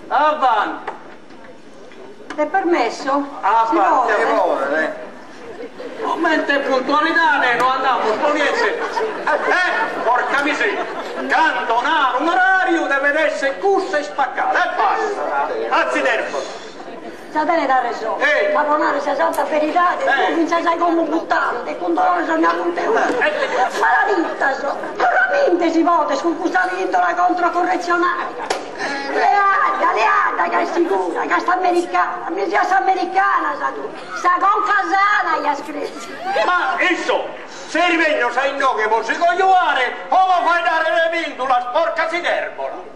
Avanti. È permesso? Avanti, si vuole. Momento e puntualità, non andiamo, sponiese. Porca miseria. Cantonare un orario deve essere cussa e spaccata. E basta. Anzi, Satene da ragione. Ma non ha 60 verità, comincia sai come buttare, e con dolore sono punte una. Ma la vita so, veramente si vota su questa vintola controcorrezionale. Leada, che è sicura, che sta americana, mi sia americana, sa tu. Sta con Casana, gli ha scritto. Ma insomma, se rivegno sai no che vuoi cogliare, o lo fai dare le vindole, sporca si derbola.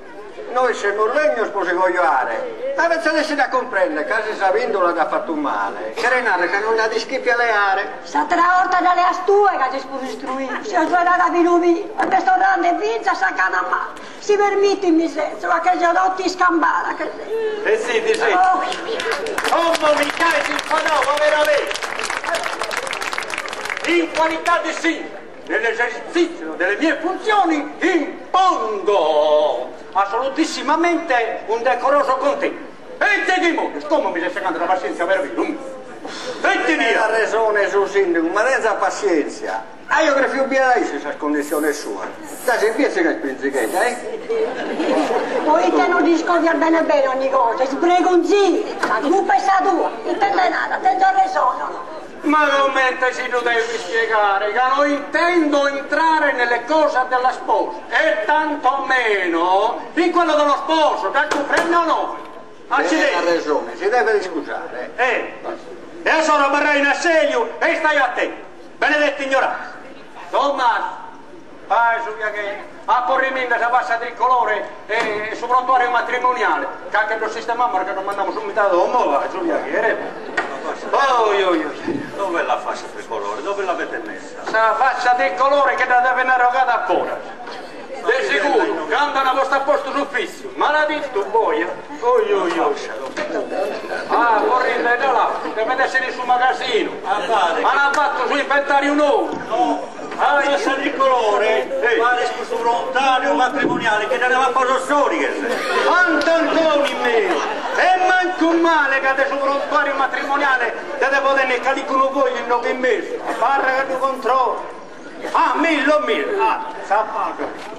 Noi siamo un legno sposi cogliare. Ma pensate da comprendere, che se sa vindola ti ha fatto un male. Che renare che non ha di schippi alle aree. Sta tra orta dalle astue che si può istruire. Si è giocata vino vino, e questo grande vinza sa cana male. Si permette in senso, ma che si adotti scambata. Sì, di sì. Come mi cai si infanava veramente. In qualità di sindaco, nell'esercizio delle mie funzioni, impongo assolutissimamente un decoroso contegno. E te che modo, come mi stai secando la pazienza per me? Senti via! Ha ragione su sindaco, ma senza pazienza. Io che più bene lei se sa condizione sua. Dai, si piace che è spinzichetta, Poi te non discordi bene ogni cosa, sbregonzini, la colpa è sta tua, intende nada, te già ragione. Ma come si tu devi spiegare che non intendo entrare nelle cose della sposa e tanto meno in quello dello sposo, che tu prendi o no? Ha ragione, si deve scusare. E adesso rimarrai in assedio e stai attento. Benedetto ignoranza. Tommaso, vai su che a corrimento si passa tricolore e su prontuario matrimoniale, che anche lo sistemiamo perché non mandiamo subito da uomo, vai su che Dove è la fascia tricolore? Dove l'avete messa? La fascia tricolore che la deve erogare a fora. Di sicuro, cantano a vostro posto sul fisso. Ma l'ha detto boia? Ah, correte da là, deve essere sul magazzino. Ma l'ha fatto su inventario nuovo. No, la fascia tricolore vale su volontario matrimoniale che non aveva posto storiche. Ant'Antoni me! E manco un male che adesso prontuario matrimoniale te devo tenere calicono voi in 9 mesi. A barra che tu controlli. Ah, 1000. Ah, sa paga.